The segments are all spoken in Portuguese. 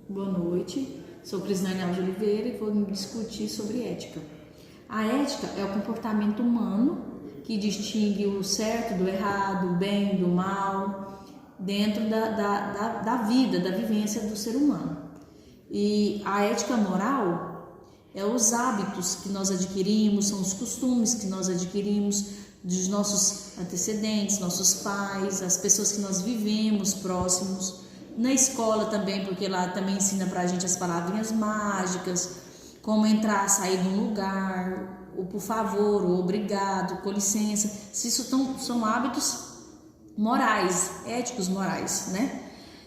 Boa noite, sou Crislane Alves de Oliveira e vou discutir sobre ética. A ética é o comportamento humano que distingue o certo do errado, o bem do mal, dentro da vida, da vivência do ser humano. E a ética moral é os hábitos que nós adquirimos, são os costumes que nós adquirimos dos nossos antecedentes, nossos pais, as pessoas que nós vivemos próximos. Na escola também, porque lá também ensina pra gente as palavrinhas mágicas, como entrar, sair de um lugar, o por favor, o obrigado, com licença. Se isso são hábitos morais, éticos morais, né?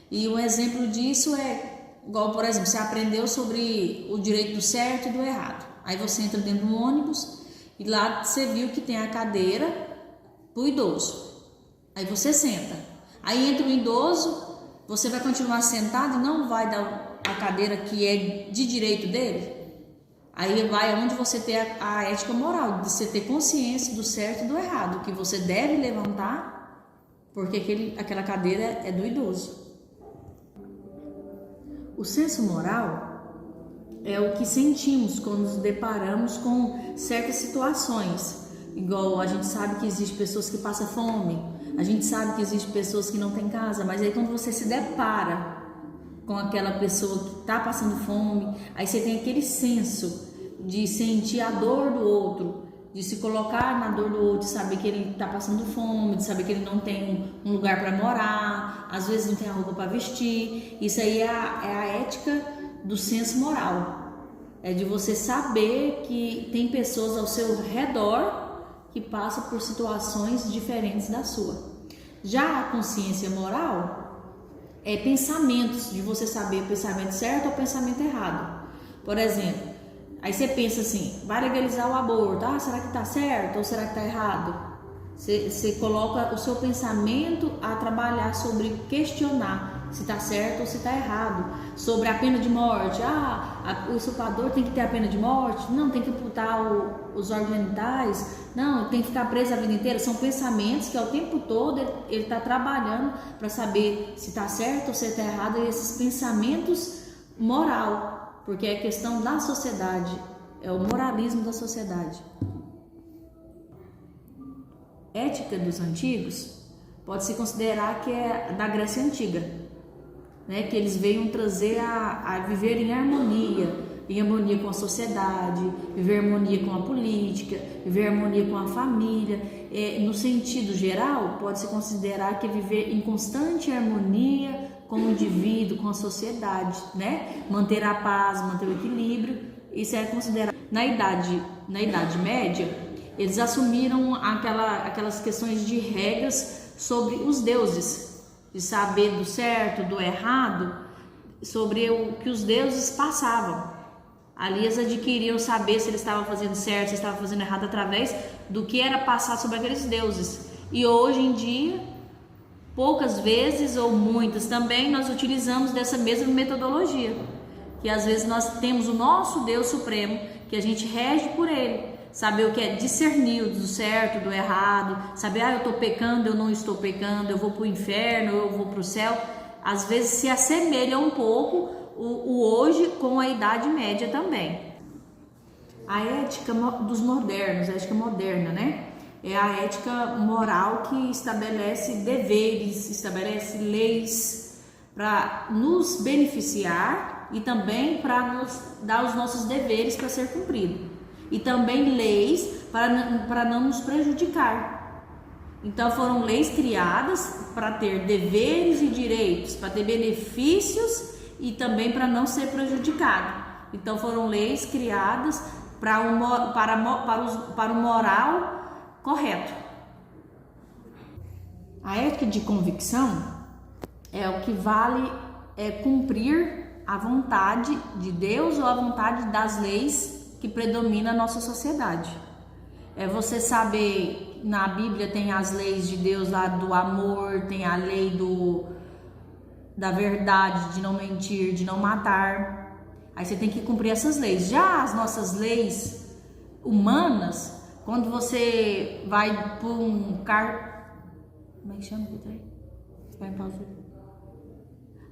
E um exemplo disso é, igual, por exemplo, você aprendeu sobre o direito do certo e do errado. Aí você entra dentro do ônibus e lá você viu que tem a cadeira pro idoso. Aí você senta. Aí entra o idoso. Você vai continuar sentado e não vai dar a cadeira que é de direito dele? Aí vai onde você tem a ética moral, de você ter consciência do certo e do errado, que você deve levantar, porque aquela cadeira é do idoso. O senso moral é o que sentimos quando nos deparamos com certas situações. Igual a gente sabe que existe pessoas que passam fome, a gente sabe que existe pessoas que não têm casa, mas aí quando você se depara com aquela pessoa que está passando fome, aí você tem aquele senso de sentir a dor do outro, de se colocar na dor do outro, de saber que ele está passando fome, de saber que ele não tem um lugar para morar, às vezes não tem a roupa para vestir. Isso aí é a ética do senso moral. É de você saber que tem pessoas ao seu redor que passam por situações diferentes da sua. Já a consciência moral é pensamentos, de você saber o pensamento certo ou o pensamento errado. Por exemplo, aí você pensa assim, vai legalizar o aborto, será que está certo ou será que está errado? Você coloca o seu pensamento a trabalhar sobre questionar se está certo ou se está errado, sobre a pena de morte. O estuprador tem que ter a pena de morte? Não, tem que amputar os órgãos genitais? Não, tem que ficar preso a vida inteira? São pensamentos que ao tempo todo ele está trabalhando para saber se está certo ou se está errado, e esses pensamentos moral, porque é questão da sociedade, é o moralismo da sociedade. Ética dos antigos pode-se considerar que é da Grécia Antiga, né, que eles veio trazer a viver em harmonia com a sociedade, viver em harmonia com a política, viver em harmonia com a família. No sentido geral, pode-se considerar que é viver em constante harmonia com o indivíduo, com a sociedade, né? Manter a paz, manter o equilíbrio. Isso é considerado. Na Idade Média, eles assumiram aquelas questões de regras sobre os deuses, de saber do certo, do errado, sobre o que os deuses passavam. Ali eles adquiriam saber se eles estavam fazendo certo, se eles estavam fazendo errado, através do que era passado sobre aqueles deuses. E hoje em dia, poucas vezes ou muitas também, nós utilizamos dessa mesma metodologia, que às vezes nós temos o nosso Deus Supremo, que a gente rege por ele, saber o que é discernir do certo, do errado, saber, eu estou pecando, eu não estou pecando, eu vou para o inferno, eu vou para o céu. Às vezes se assemelha um pouco o hoje com a Idade Média também. A ética dos modernos, a ética moderna, né? É a ética moral que estabelece deveres, estabelece leis para nos beneficiar e também para nos dar os nossos deveres para ser cumprido. E também leis para não nos prejudicar. Então foram leis criadas para ter deveres e direitos, para ter benefícios e também para não ser prejudicado. Então foram leis criadas para o moral correto. A ética de convicção é o que vale cumprir a vontade de Deus ou a vontade das leis que predomina a nossa sociedade. É você saber, na Bíblia tem as leis de Deus lá do amor, tem a lei da verdade, de não mentir, de não matar. Aí você tem que cumprir essas leis. Já as nossas leis humanas, quando você vai por um como é que chama? Vai em pausa.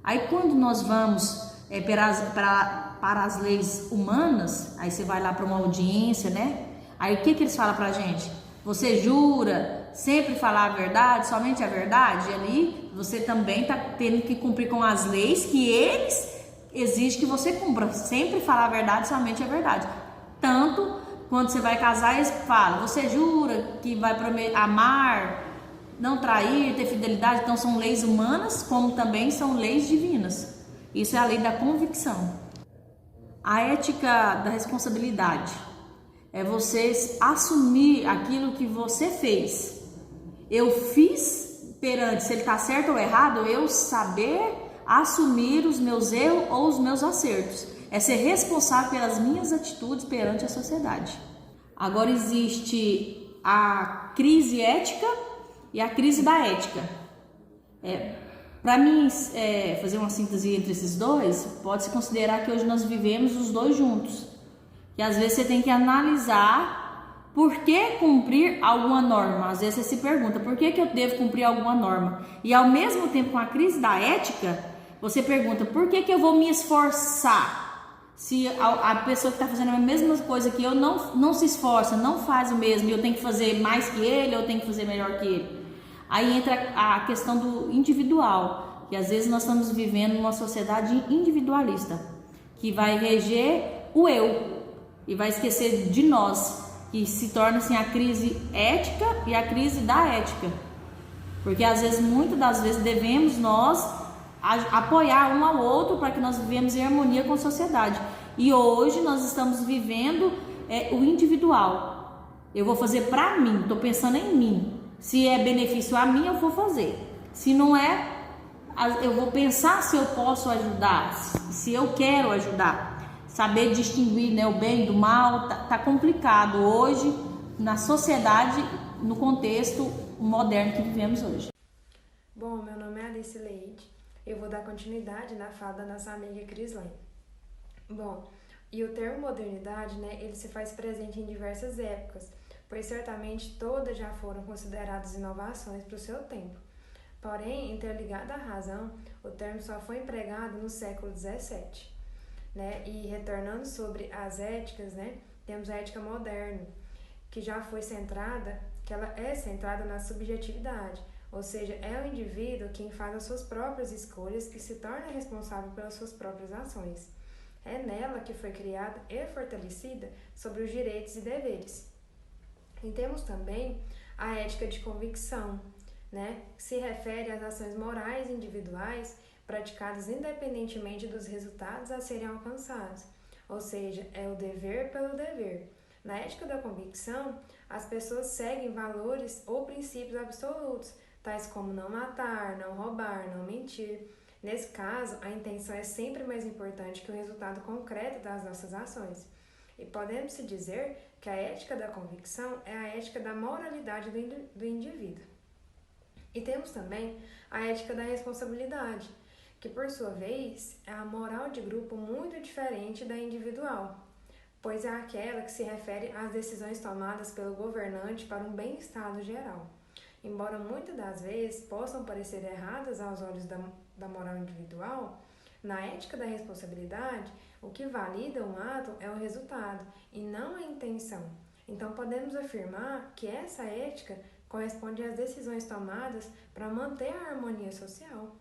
Aí quando nós vamos para as leis humanas, aí você vai lá para uma audiência, né? Aí o que eles falam pra gente? Você jura sempre falar a verdade, somente a verdade? E ali você também tá tendo que cumprir com as leis que eles exigem que você cumpra. Sempre falar a verdade, somente a verdade. Tanto quando você vai casar, eles falam, você jura que vai amar, não trair, ter fidelidade. Então são leis humanas, como também são leis divinas. Isso é a lei da convicção. A ética da responsabilidade é você assumir aquilo que você fez. Eu fiz perante, se ele está certo ou errado, eu saber assumir os meus erros ou os meus acertos. É ser responsável pelas minhas atitudes perante a sociedade. Agora existe a crise ética e a crise da ética. Para mim, fazer uma síntese entre esses dois, pode-se considerar que hoje nós vivemos os dois juntos. E às vezes você tem que analisar por que cumprir alguma norma. Às vezes você se pergunta, por que eu devo cumprir alguma norma? E ao mesmo tempo, com a crise da ética, você pergunta, por que eu vou me esforçar? Se a pessoa que está fazendo a mesma coisa que eu não se esforça, não faz o mesmo, e eu tenho que fazer mais que ele, eu tenho que fazer melhor que ele. Aí entra a questão do individual, que às vezes nós estamos vivendo numa sociedade individualista, que vai reger o eu e vai esquecer de nós, que se torna assim a crise ética e a crise da ética. Porque às vezes, muitas das vezes, devemos nós apoiar um ao outro para que nós vivemos em harmonia com a sociedade. E hoje nós estamos vivendo o individual. Eu vou fazer para mim, estou pensando em mim. Se é benefício a mim, eu vou fazer. Se não é, eu vou pensar se eu posso ajudar, se eu quero ajudar. Saber distinguir, né, o bem do mal tá complicado hoje na sociedade, no contexto moderno que vivemos hoje. Bom, meu nome é Alice Leite. Eu vou dar continuidade na fala da nossa amiga Crislane. Bom, e o termo modernidade, né, ele se faz presente em diversas épocas, pois certamente todas já foram consideradas inovações para o seu tempo. Porém, interligada à razão, o termo só foi empregado no século XVII. Né? E retornando sobre as éticas, né, temos a ética moderna, que já foi centrada, que ela é centrada na subjetividade, ou seja, é o indivíduo quem faz as suas próprias escolhas e se torna responsável pelas suas próprias ações. É nela que foi criada e fortalecida sobre os direitos e deveres. E temos também a ética de convicção, né, que se refere às ações morais individuais praticadas independentemente dos resultados a serem alcançados, ou seja, é o dever pelo dever. Na ética da convicção, as pessoas seguem valores ou princípios absolutos, tais como não matar, não roubar, não mentir. Nesse caso, a intenção é sempre mais importante que o resultado concreto das nossas ações. E podemos-se dizer que a ética da convicção é a ética da moralidade do indivíduo. E temos também a ética da responsabilidade, que por sua vez é a moral de grupo muito diferente da individual, pois é aquela que se refere às decisões tomadas pelo governante para um bem-estar geral. Embora muitas das vezes possam parecer erradas aos olhos da moral individual, na ética da responsabilidade, o que valida um ato é o resultado e não a intenção. Então podemos afirmar que essa ética corresponde às decisões tomadas para manter a harmonia social.